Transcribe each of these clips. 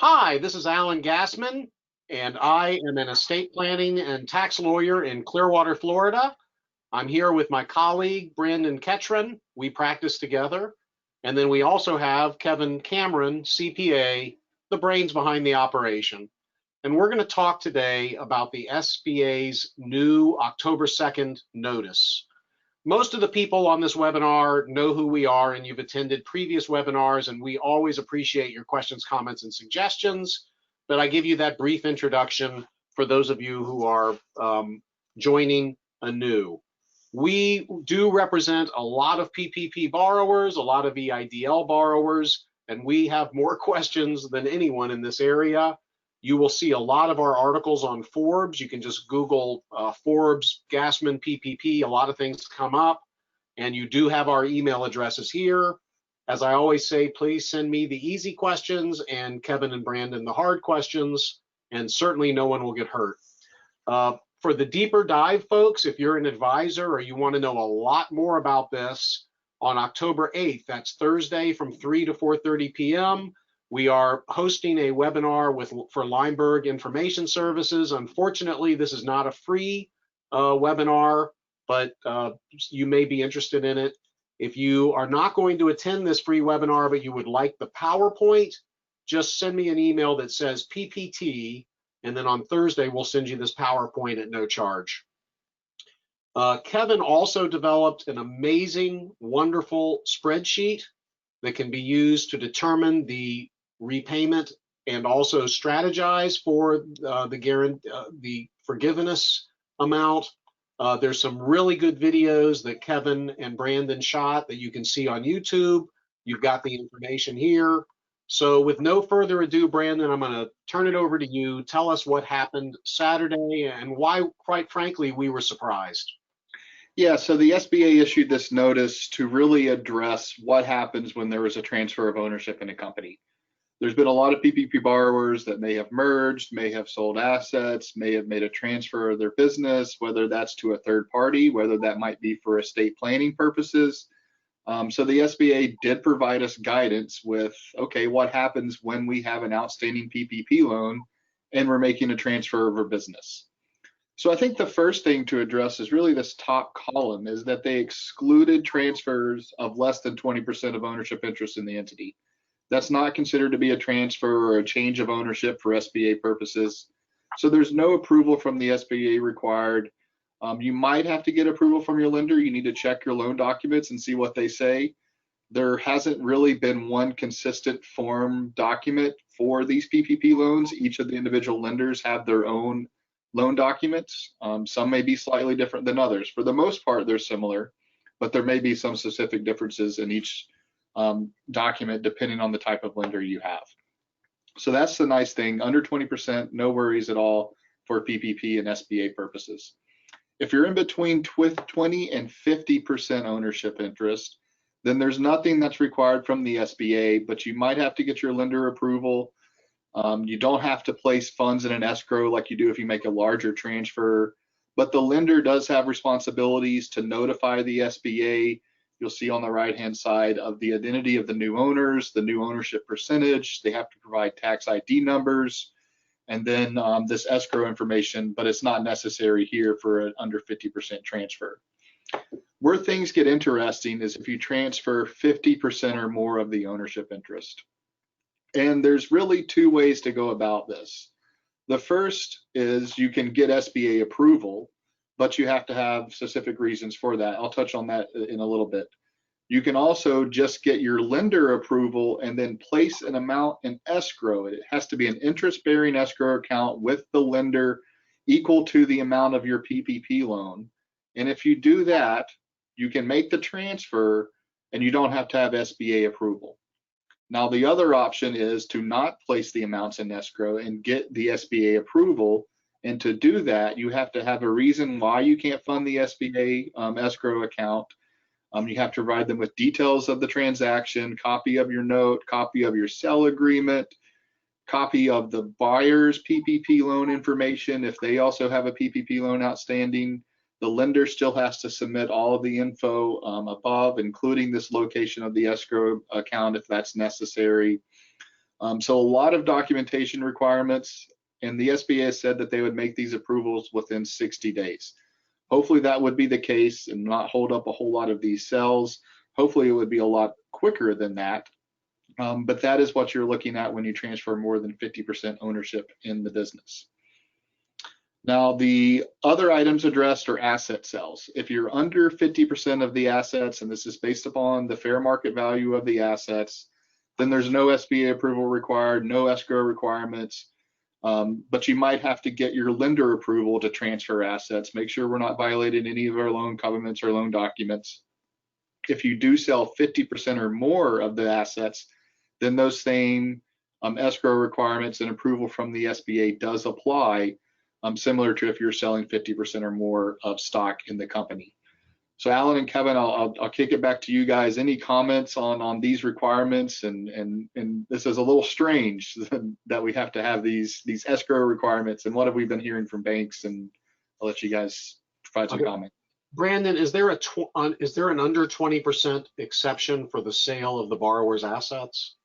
Hi, this is Alan Gassman, and I am an estate planning and tax lawyer in Clearwater, Florida. I'm here with my colleague, Brandon Ketron. We practice together. And then we also have Kevin Cameron, CPA, the brains behind the operation. And we're going to talk today about the SBA's new October 2nd notice. Most of the people on this webinar know who we are, and you've attended previous webinars, and we always appreciate your questions, comments, and suggestions. But I give you that brief introduction for those of you who are joining anew. We do represent a lot of PPP borrowers, a lot of EIDL borrowers, and we have more questions than anyone in this area. You will see a lot of our articles on Forbes. You can just Google Forbes Gassman PPP. A lot of things come up, and you do have our email addresses here. As I always say, please send me the easy questions and Kevin and Brandon the hard questions, and certainly no one will get hurt. For the deeper dive, folks, if you're an advisor or you want to know a lot more about this, on October 8th, that's Thursday from 3 to 4:30 p.m., we are hosting a webinar for Lineberg Information Services. Unfortunately, this is not a free webinar, but you may be interested in it. If you are not going to attend this free webinar, but you would like the PowerPoint, just send me an email that says PPT, and then on Thursday, we'll send you this PowerPoint at no charge. Kevin also developed an amazing, wonderful spreadsheet that can be used to determine the repayment and also strategize for the forgiveness amount. There's some really good videos that Kevin and Brandon shot that you can see on YouTube. You've got the information here. So with no further ado, Brandon, I'm going to turn it over to you. Tell us what happened Saturday and why, quite frankly, we were surprised. Yeah, so the SBA issued this notice to really address what happens when there is a transfer of ownership in a company. There's been a lot of PPP borrowers that may have merged, may have sold assets, may have made a transfer of their business, whether that's to a third party, whether that might be for estate planning purposes. So the SBA did provide us guidance with, okay, what happens when we have an outstanding PPP loan and we're making a transfer of our business? So I think the first thing to address is really this top column, is that they excluded transfers of less than 20% of ownership interest in the entity. That's not considered to be a transfer or a change of ownership for SBA purposes. So there's no approval from the SBA required. You might have to get approval from your lender. You need to check your loan documents and see what they say. There hasn't really been one consistent form document for these PPP loans. Each of the individual lenders have their own loan documents. Some may be slightly different than others. For the most part, they're similar, but there may be some specific differences in each document depending on the type of lender you have. So that's the nice thing. Under 20%, no worries at all for PPP and SBA purposes. If you're in between 20 and 50% ownership interest, then there's nothing that's required from the SBA, but you might have to get your lender approval. You don't have to place funds in an escrow like you do if you make a larger transfer, but the lender does have responsibilities to notify the SBA. You'll see on the right-hand side of the identity of the new owners, the new ownership percentage. They have to provide tax ID numbers, and then this escrow information, but it's not necessary here for an under 50% transfer. Where things get interesting is if you transfer 50% or more of the ownership interest. And there's really two ways to go about this. The first is you can get SBA approval, but you have to have specific reasons for that. I'll touch on that in a little bit. You can also just get your lender approval and then place an amount in escrow. It has to be an interest-bearing escrow account with the lender equal to the amount of your PPP loan. And if you do that, you can make the transfer and you don't have to have SBA approval. Now, the other option is to not place the amounts in escrow and get the SBA approval. And to do that, you have to have a reason why you can't fund the SBA escrow account. You have to provide them with details of the transaction, copy of your note, copy of your sale agreement, copy of the buyer's PPP loan information if they also have a PPP loan outstanding. The lender still has to submit all of the info above, including this location of the escrow account if that's necessary. So a lot of documentation requirements, and the SBA said that they would make these approvals within 60 days. Hopefully that would be the case and not hold up a whole lot of these cells. Hopefully it would be a lot quicker than that. But that is what you're looking at when you transfer more than 50% ownership in the business. Now, the other items addressed are asset sales. If you're under 50% of the assets, and this is based upon the fair market value of the assets, then there's no SBA approval required, no escrow requirements, but you might have to get your lender approval to transfer assets. Make sure we're not violating any of our loan covenants or loan documents. If you do sell 50% or more of the assets, then those same escrow requirements and approval from the SBA does apply, similar to if you're selling 50% or more of stock in the company. So Alan and Kevin, I'll kick it back to you guys. Any comments on these requirements? And this is a little strange that we have to have these escrow requirements. And what have we been hearing from banks? And I'll let you guys provide some comment. Brandon, is there an under 20% exception for the sale of the borrower's assets?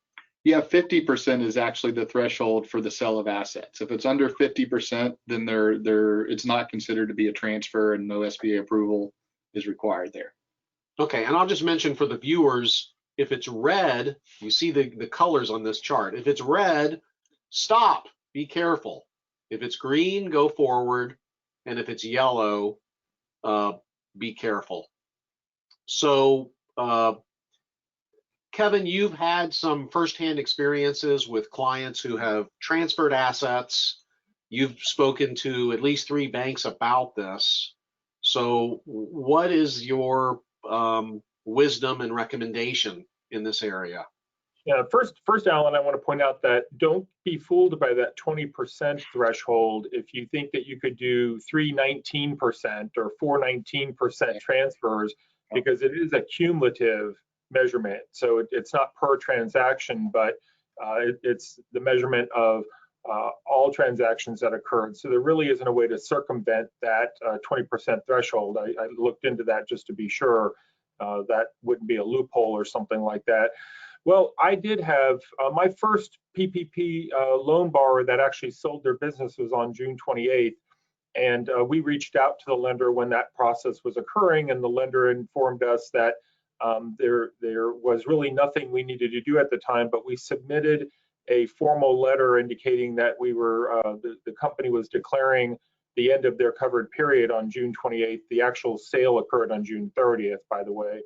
Yeah, 50% is actually the threshold for the sale of assets. If it's under 50%, then it's not considered to be a transfer, and no SBA approval is required there. Okay, and I'll just mention for the viewers, if it's red, you see the colors on this chart. If it's red, stop, be careful. If it's green, go forward, and if it's yellow, be careful. So, Kevin, you've had some firsthand experiences with clients who have transferred assets. You've spoken to at least 3 banks about this. So what is your wisdom and recommendation in this area? Yeah, first, Alan, I want to point out that don't be fooled by that 20% threshold. If you think that you could do 319% or 419% transfers, because it is a cumulative measurement. So it's not per transaction, but it's the measurement of all transactions that occurred. So there really isn't a way to circumvent that 20% threshold. I looked into that just to be sure that wouldn't be a loophole or something like that. Well, I did have my first PPP loan borrower that actually sold their business was on June 28th. And we reached out to the lender when that process was occurring, and the lender informed us that there was really nothing we needed to do at the time, but we submitted a formal letter indicating that we were the company was declaring the end of their covered period on June 28th. The actual sale occurred on June 30th, by the way.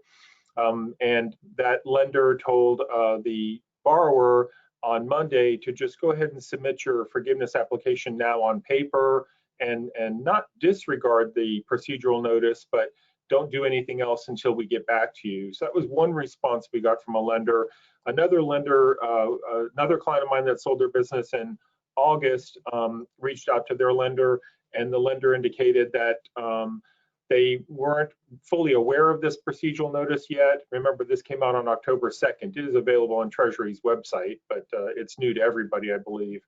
And that lender told the borrower on Monday to just go ahead and submit your forgiveness application now on paper and not disregard the procedural notice, but don't do anything else until we get back to you. So that was one response we got from a lender. Another lender, another client of mine that sold their business in August reached out to their lender, and the lender indicated that they weren't fully aware of this procedural notice yet. Remember, this came out on October 2nd. It is available on Treasury's website, but it's new to everybody, I believe.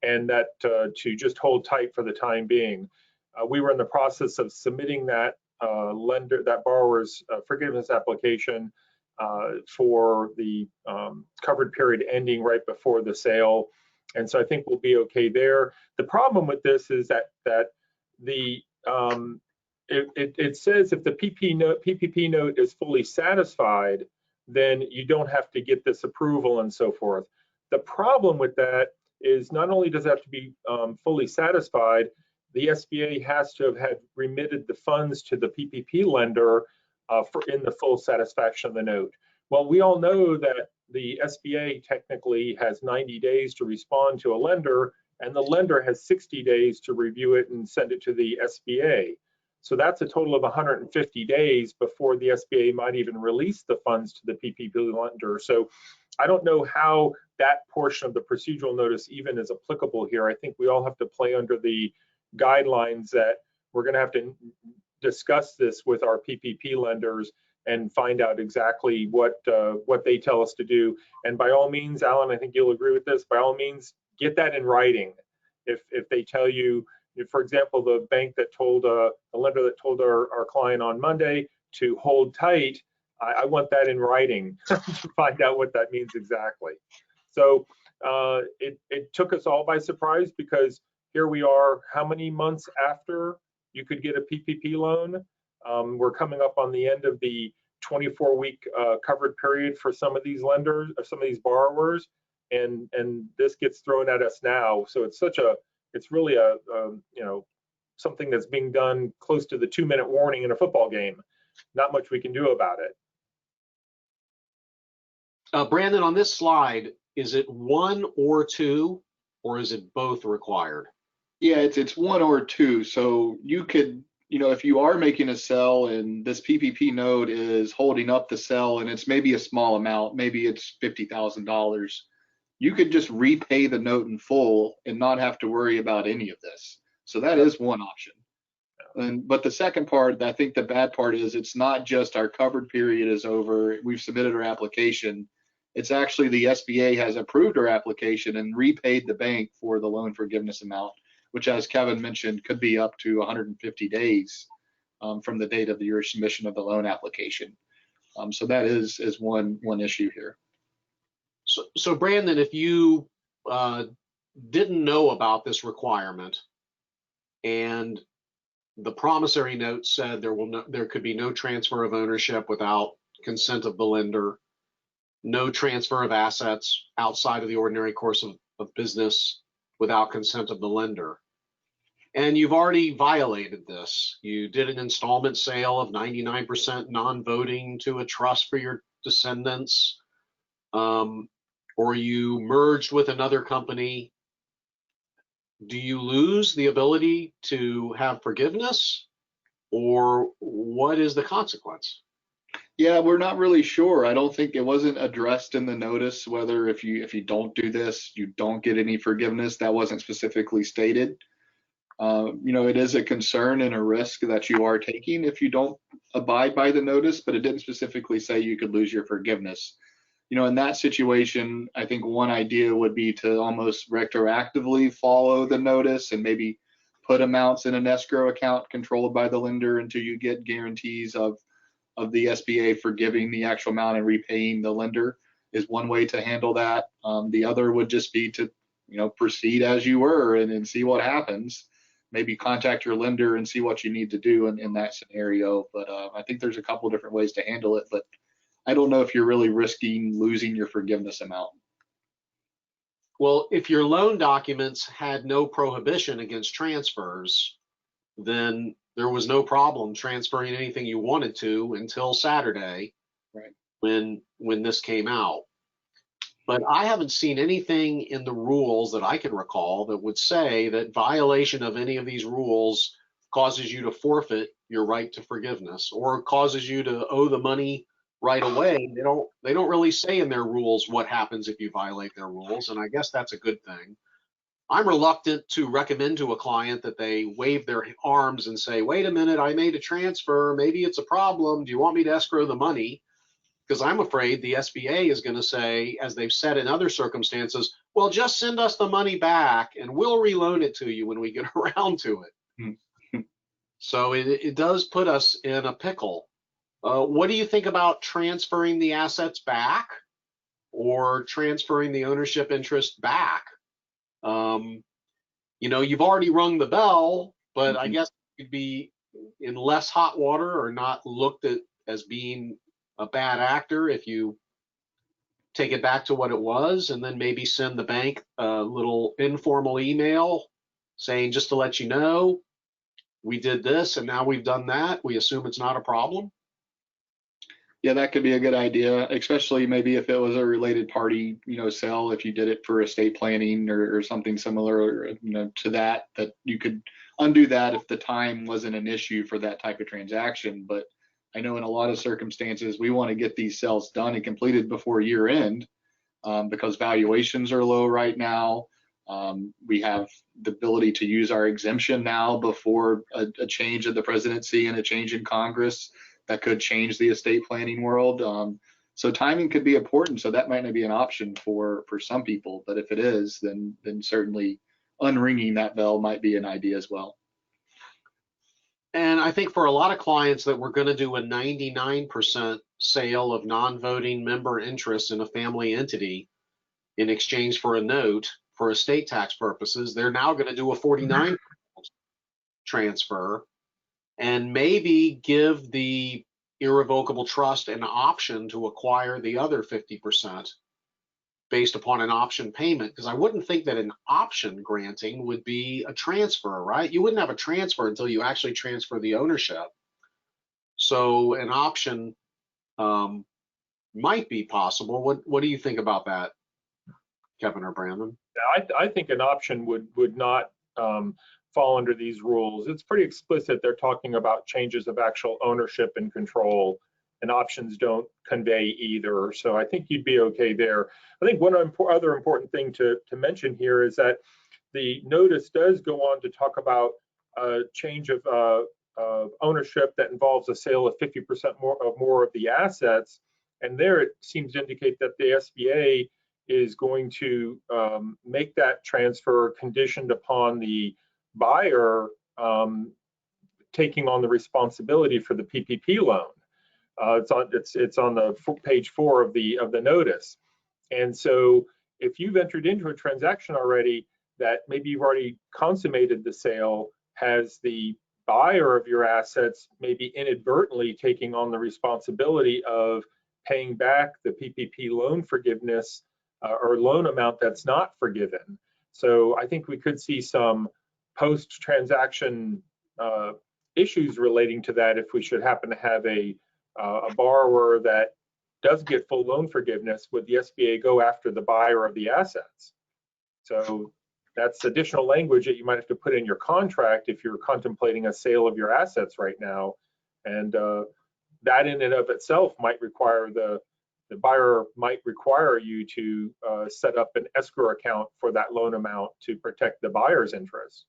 And that to just hold tight for the time being. We were in the process of submitting that that borrower's forgiveness application for the covered period ending right before the sale. And so I think we'll be okay there. The problem with this is that the it says if the PPP note is fully satisfied, then you don't have to get this approval and so forth. The problem with that is not only does it have to be fully satisfied, the SBA has to have had remitted the funds to the PPP lender in the full satisfaction of the note. Well, we all know that the SBA technically has 90 days to respond to a lender, and the lender has 60 days to review it and send it to the SBA. So that's a total of 150 days before the SBA might even release the funds to the PPP lender. So I don't know how that portion of the procedural notice even is applicable here. I think we all have to play under the guidelines that we're going to have to discuss this with our PPP lenders and find out exactly what they tell us to do. And by all means, Alan, I think you'll agree with this, by all means, get that in writing. If they tell you, for example, the bank that told the lender that told our client on Monday to hold tight, I want that in writing to find out what that means exactly. So it took us all by surprise, because here we are, how many months after you could get a PPP loan? We're coming up on the end of the 24-week covered period for some of these lenders, or some of these borrowers, and this gets thrown at us now. So it's really a something that's being done close to the 2-minute warning in a football game. Not much we can do about it. Brandon, on this slide, is it 1 or 2, or is it both required? Yeah, it's 1 or 2. So you could, if you are making a sell and this PPP note is holding up the sell and it's maybe a small amount, maybe it's $50,000, you could just repay the note in full and not have to worry about any of this. So that is one option. But the second part, I think the bad part is, it's not just our covered period is over, we've submitted our application. It's actually the SBA has approved our application and repaid the bank for the loan forgiveness amount, which, as Kevin mentioned, could be up to 150 days from the date of your submission of the loan application. So that is one issue here. So Brandon, if you didn't know about this requirement and the promissory note said there could be no transfer of ownership without consent of the lender, no transfer of assets outside of the ordinary course of business without consent of the lender, and you've already violated this. You did an installment sale of 99% non-voting to a trust for your descendants, or you merged with another company. Do you lose the ability to have forgiveness, or what is the consequence? Yeah, we're not really sure. I don't think it wasn't addressed in the notice whether if you don't do this, you don't get any forgiveness. That wasn't specifically stated. It is a concern and a risk that you are taking if you don't abide by the notice, but it didn't specifically say you could lose your forgiveness. In that situation, I think one idea would be to almost retroactively follow the notice and maybe put amounts in an escrow account controlled by the lender until you get guarantees of the SBA forgiving the actual amount and repaying the lender, is one way to handle that. The other would just be to, proceed as you were and see what happens. Maybe contact your lender and see what you need to do in that scenario. But I think there's a couple different ways to handle it, but I don't know if you're really risking losing your forgiveness amount. Well, if your loan documents had no prohibition against transfers, then there was no problem transferring anything you wanted to until Saturday, right, when this came out. But I haven't seen anything in the rules that I can recall that would say that violation of any of these rules causes you to forfeit your right to forgiveness or causes you to owe the money right away. They don't really say in their rules what happens if you violate their rules, and I guess that's a good thing. I'm reluctant to recommend to a client that they wave their arms and say, wait a minute, I made a transfer, maybe it's a problem, do you want me to escrow the money? Because I'm afraid the SBA is going to say, as they've said in other circumstances, well, just send us the money back and we'll reloan it to you when we get around to it. So it does put us in a pickle. What do you think about transferring the assets back or transferring the ownership interest back? You've already rung the bell, but I guess you'd be in less hot water or not looked at as being a bad actor if you take it back to what it was and then maybe send the bank a little informal email saying, just to let you know, we did this and now we've done that. We assume it's not a problem. Yeah, that could be a good idea, especially maybe if it was a related party, sale, if you did it for estate planning or something similar, to that you could undo that if the time wasn't an issue for that type of transaction. But I know in a lot of circumstances, we want to get these sales done and completed before year end because valuations are low right now. We have the ability to use our exemption now before a change of the presidency and a change in Congress that could change the estate planning world. So timing could be important. So that might not be an option for some people, but if it is, then certainly unringing that bell might be an idea as well. And I think for a lot of clients that we're going to do a 99% sale of non-voting member interest in a family entity, in exchange for a note for estate tax purposes. They're now going to do a 49 transfer and maybe give the irrevocable trust an option to acquire the other 50% based upon an option payment. Because I wouldn't think that an option granting would be a transfer, right? You wouldn't have a transfer until you actually transfer the ownership. So an option might be possible. What do you think about that, Kevin or Brandon? I think an option would not fall under these rules. It's pretty explicit. They're talking about changes of actual ownership and control, and options don't convey either. So I think you'd be okay there. I think one other important thing to mention here is that the notice does go on to talk about a change of ownership that involves a sale of 50% more of the assets. And there it seems to indicate that the SBA is going to make that transfer conditioned upon the buyer taking on the responsibility for the PPP loan. It's on the page 4 of the notice. And so if you've entered into a transaction already that maybe you've already consummated the sale, has the buyer of your assets maybe inadvertently taking on the responsibility of paying back the PPP loan forgiveness or loan amount that's not forgiven. So I think we could see some post-transaction issues relating to that if we should happen to have a borrower that does get full loan forgiveness. Would the SBA go after the buyer of the assets? So that's additional language that you might have to put in your contract if you're contemplating a sale of your assets right now. And that in and of itself might require the buyer might require you to set up an escrow account for that loan amount to protect the buyer's interest.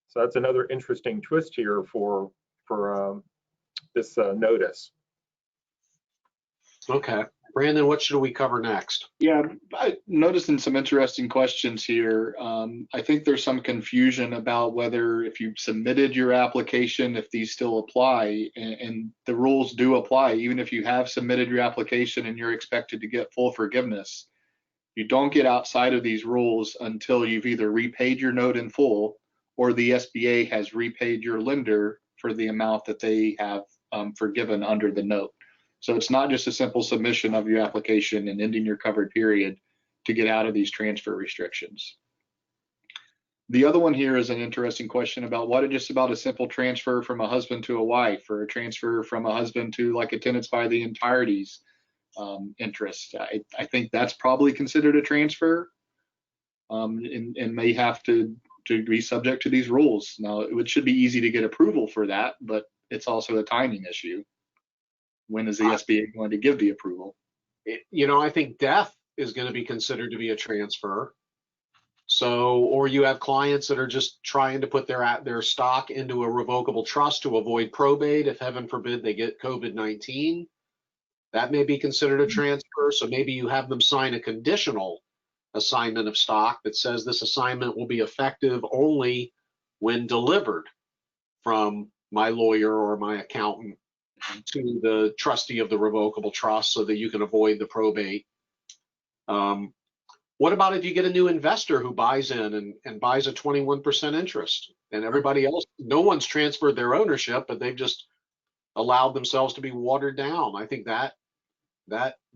So that's another interesting twist here for this notice. Okay, Brandon, what should we cover next? Yeah, I noticed in some interesting questions here. I think there's some confusion about whether if you submitted your application, if these still apply, and the rules do apply, even if you have submitted your application and you're expected to get full forgiveness. You don't get outside of these rules until you've either repaid your note in full or the SBA has repaid your lender for the amount that they have forgiven under the note. So it's not just a simple submission of your application and ending your covered period to get out of these transfer restrictions. The other one here is an interesting question about what is just about a simple transfer from a husband to a wife, or a transfer from a husband to like a tenants by the entirety's interest. I think that's probably considered a transfer and may have to be subject to these rules. Now, it should be easy to get approval for that, but it's also a timing issue. When is the SBA going to give the approval? I think death is going to be considered to be a transfer. So, or you have clients that are just trying to put their stock into a revocable trust to avoid probate. If heaven forbid they get COVID-19, that may be considered a transfer. So maybe you have them sign a conditional assignment of stock that says this assignment will be effective only when delivered from my lawyer or my accountant to the trustee of the revocable trust so that you can avoid the probate. What about if you get a new investor who buys in and buys a 21% interest, and everybody else, no one's transferred their ownership, but they've just allowed themselves to be watered down? I think that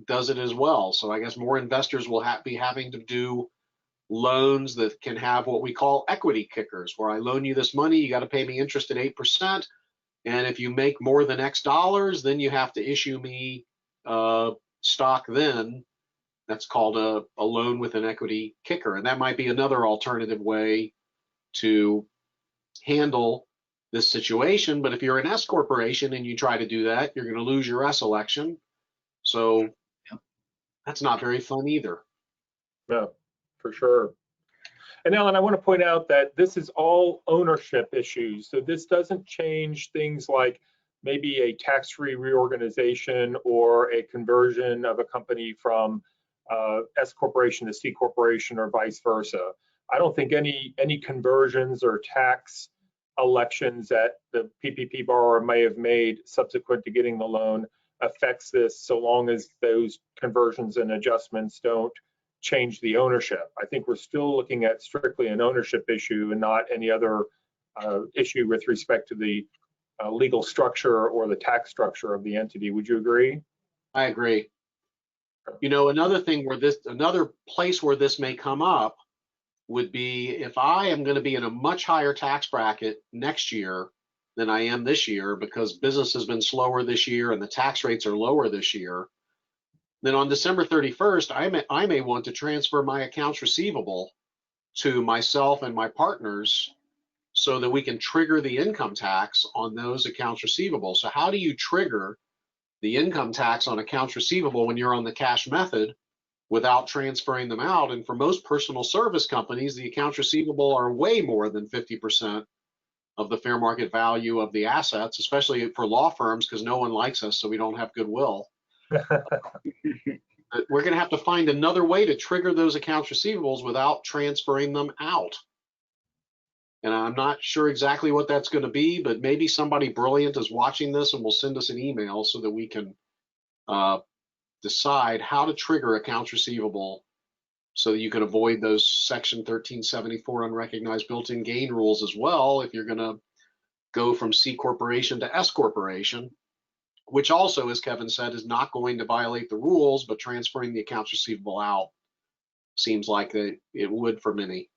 does it as well. So I guess more investors will be having to do loans that can have what we call equity kickers, where I loan you this money, you got to pay me interest at 8%. And if you make more than X dollars, then you have to issue me stock then. That's called a loan with an equity kicker. And that might be another alternative way to handle this situation. But if you're an S corporation and you try to do that, you're going to lose your S election. So that's not very fun either. No, for sure. And Alan, I want to point out that this is all ownership issues. So this doesn't change things like maybe a tax-free reorganization or a conversion of a company from S corporation to C corporation or vice versa. I don't think any conversions or tax elections that the PPP borrower may have made subsequent to getting the loan affects this, so long as those conversions and adjustments don't change the ownership. I think we're still looking at strictly an ownership issue and not any other issue with respect to the legal structure or the tax structure of the entity. Would you agree? I agree. You know, another place where this may come up would be if I am going to be in a much higher tax bracket next year than I am this year because business has been slower this year and the tax rates are lower this year. Then on December 31st, I may want to transfer my accounts receivable to myself and my partners so that we can trigger the income tax on those accounts receivable. So how do you trigger the income tax on accounts receivable when you're on the cash method without transferring them out? And for most personal service companies, the accounts receivable are way more than 50% of the fair market value of the assets, especially for law firms, because no one likes us, so we don't have goodwill. We're going to have to find another way to trigger those accounts receivables without transferring them out. And I'm not sure exactly what that's going to be, but maybe somebody brilliant is watching this and will send us an email so that we can decide how to trigger accounts receivable so that you can avoid those Section 1374 unrecognized built-in gain rules as well if you're going to go from C corporation to S corporation, which also, as Kevin said, is not going to violate the rules, but transferring the accounts receivable out seems like it would for many.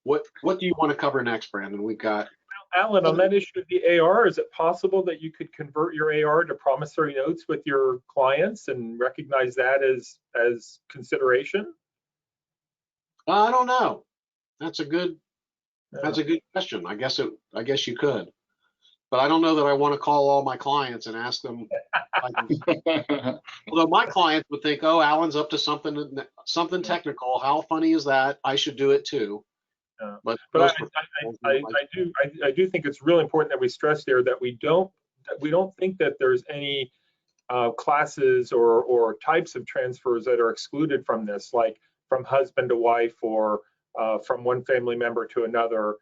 What do you want to cover next, Brandon? We've got Alan, on that issue of the AR, is it possible that you could convert your AR to promissory notes with your clients and recognize that as consideration? I don't know. That's a good question. I guess you could, but I don't know that I want to call all my clients and ask them. Although my clients would think, oh, Alan's up to something technical. How funny is that? I should do it too. But I do think it's really important that we stress there that we don't think that there's any classes or types of transfers that are excluded from this, like from husband to wife or from one family member to another.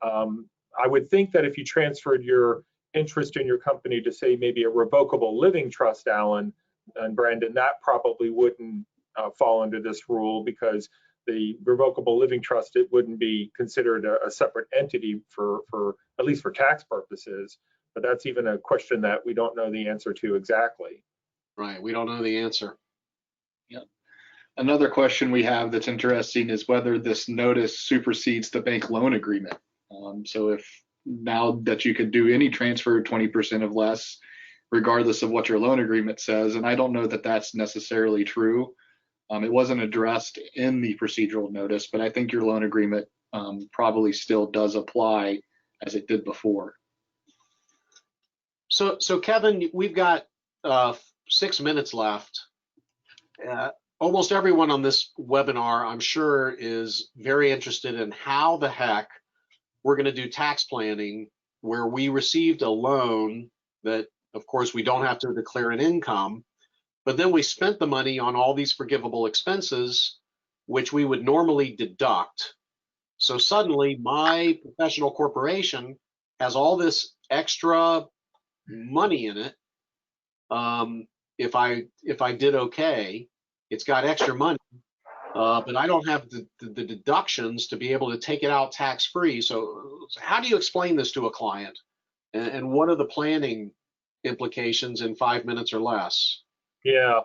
I would think that if you transferred your interest in your company to, say, maybe a revocable living trust, Alan and Brandon, that probably wouldn't fall under this rule, because the revocable living trust, it wouldn't be considered a separate entity for at least for tax purposes. But that's even a question that we don't know the answer to exactly. Right, we don't know the answer. Yeah. Another question we have that's interesting is whether this notice supersedes the bank loan agreement. So if now that you could do any transfer 20% of less, regardless of what your loan agreement says, and I don't know that that's necessarily true. It wasn't addressed in the procedural notice, but I think your loan agreement probably still does apply as it did before. So Kevin, we've got 6 minutes left. Almost everyone on this webinar, I'm sure, is very interested in how the heck we're going to do tax planning where we received a loan that, of course, we don't have to declare an income. But then we spent the money on all these forgivable expenses, which we would normally deduct. So suddenly my professional corporation has all this extra money in it. If I did okay, it's got extra money, but I don't have the deductions to be able to take it out tax-free. So how do you explain this to a client? And what are the planning implications in 5 minutes or less? Yeah,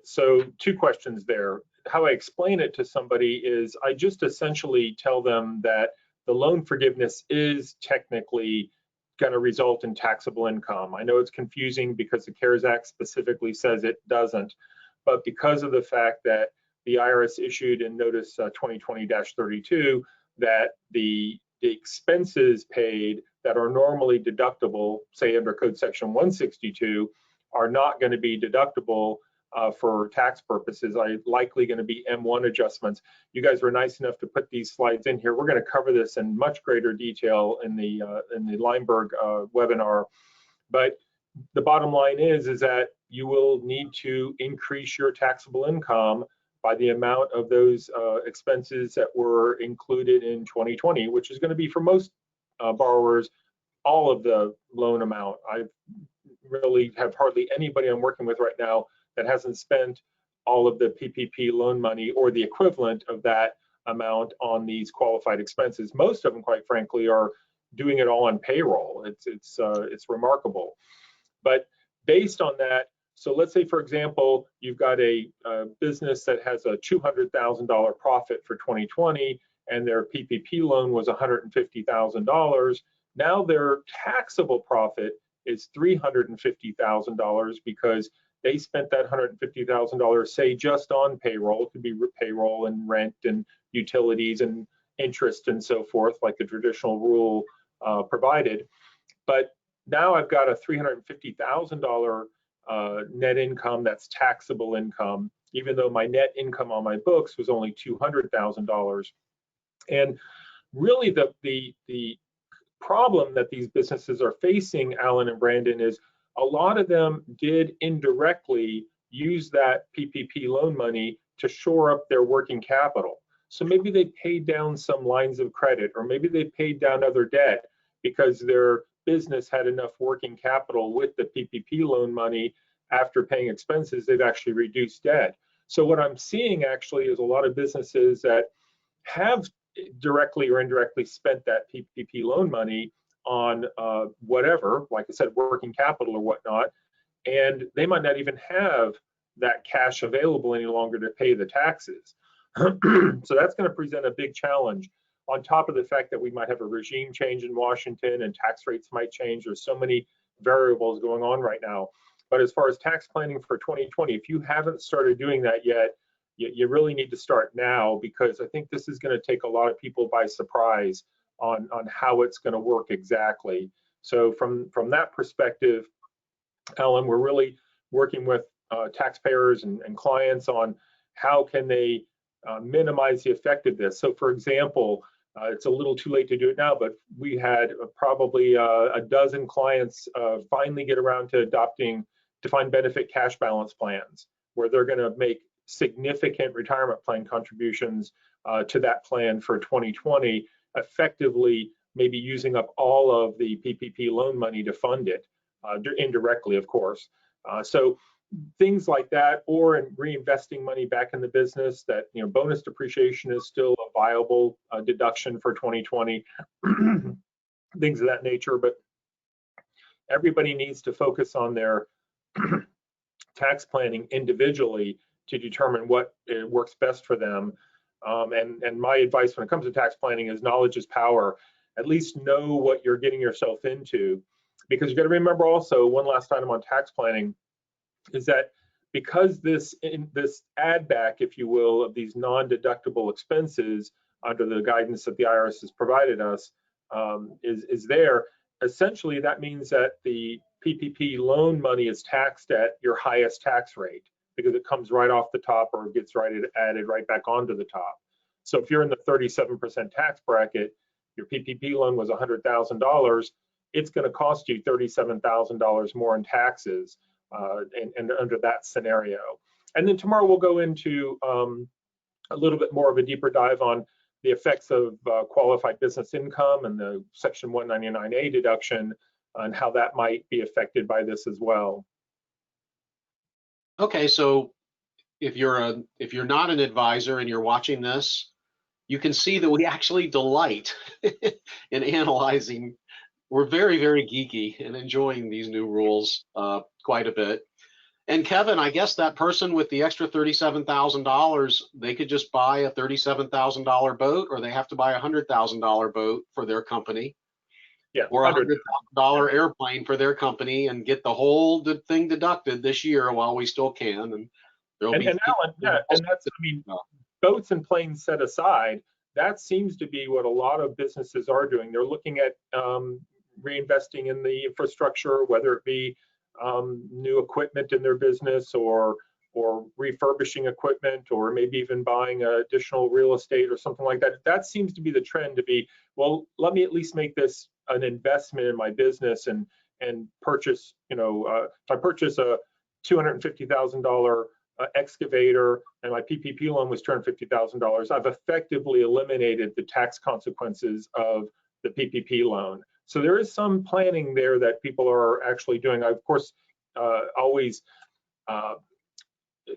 so 2 questions there. How I explain it to somebody is I just essentially tell them that the loan forgiveness is technically going to result in taxable income. I know it's confusing because the CARES Act specifically says it doesn't, but because of the fact that the IRS issued in Notice 2020-32 that the expenses paid that are normally deductible, say under Code Section 162, are not going to be deductible for tax purposes, are likely going to be M1 adjustments. You guys were nice enough to put these slides in here. We're going to cover this in much greater detail in the Lineberg webinar. But the bottom line is that you will need to increase your taxable income by the amount of those expenses that were included in 2020, which is going to be for most borrowers all of the loan amount. I really have hardly anybody I'm working with right now that hasn't spent all of the PPP loan money or the equivalent of that amount on these qualified expenses. Most of them, quite frankly, are doing it all on payroll. It's remarkable. But based on that, so let's say, for example, you've got a business that has a $200,000 profit for 2020, and their PPP loan was $150,000. Now their taxable profit is $350,000 because they spent that $150,000, say, just on payroll. It could be payroll and rent and utilities and interest and so forth, like the traditional rule provided. But now I've got a $350,000 net income that's taxable income, even though my net income on my books was only $200,000. And really the problem that these businesses are facing, Alan and Brandon, is a lot of them did indirectly use that PPP loan money to shore up their working capital. So maybe they paid down some lines of credit, or maybe they paid down other debt because their business had enough working capital with the PPP loan money. After paying expenses, they've actually reduced debt. So what I'm seeing actually is a lot of businesses that have directly or indirectly spent that PPP loan money on whatever, like I said, working capital or whatnot, and they might not even have that cash available any longer to pay the taxes. So that's going to present a big challenge, on top of the fact that we might have a regime change in Washington and tax rates might change. There's so many variables going on right now. But as far as tax planning for 2020, if you haven't started doing that yet, you really need to start now, because I think this is going to take a lot of people by surprise on how it's going to work exactly. So from that perspective, Alan, we're really working with taxpayers and clients on how can they minimize the effect of this. So for example, it's a little too late to do it now, but we had probably a dozen clients finally get around to adopting defined benefit cash balance plans, where they're going to make significant retirement plan contributions to that plan for 2020, effectively maybe using up all of the PPP loan money to fund it, indirectly, of course. So things like that, or in reinvesting money back in the business, that, you know, bonus depreciation is still a viable deduction for 2020, things of that nature. But everybody needs to focus on their tax planning individually to determine what works best for them. And my advice when it comes to tax planning is knowledge is power. At least know what you're getting yourself into, because you got to remember also, one last item on tax planning, is that because this add back, if you will, of these non-deductible expenses under the guidance that the IRS has provided us is there, essentially that means that the PPP loan money is taxed at your highest tax rate, because it comes right off the top or gets added right back onto the top. So if you're in the 37% tax bracket, your PPP loan was $100,000, it's going to cost you $37,000 more in taxes, and under that scenario. And then tomorrow we'll go into a little bit more of a deeper dive on the effects of qualified business income and the Section 199A deduction, and how that might be affected by this as well. Okay, so if you're not an advisor and you're watching this, you can see that we actually delight in analyzing. We're very, very geeky and enjoying these new rules quite a bit. And Kevin, I guess that person with the extra $37,000, they could just buy a $37,000 boat, or they have to buy a $100,000 boat for their company. Yeah, or a $100,000 airplane for their company, and get the whole thing deducted this year while we still can. And there'll be. And Alan, yeah, and that's, I mean, boats and planes set aside, that seems to be what a lot of businesses are doing. They're looking at reinvesting in the infrastructure, whether it be new equipment in their business, or refurbishing equipment, or maybe even buying additional real estate or something like that. That seems to be the trend, to be, well, let me at least make this an investment in my business and purchase, if I purchase a $250,000 excavator and my PPP loan was $250,000, I've effectively eliminated the tax consequences of the PPP loan. So there is some planning there that people are actually doing. I, of course, always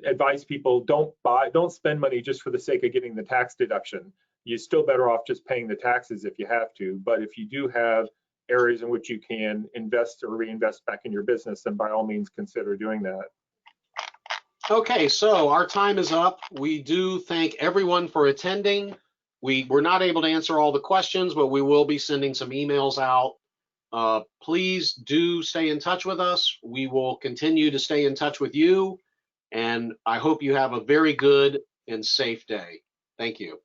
advise people, don't spend money just for the sake of getting the tax deduction. You're still better off just paying the taxes if you have to. But if you do have areas in which you can invest or reinvest back in your business, then by all means consider doing that. Okay, so our time is up. We do thank everyone for attending. We were not able to answer all the questions, but we will be sending some emails out. Please do stay in touch with us. We will continue to stay in touch with you, and I hope you have a very good and safe day. Thank you.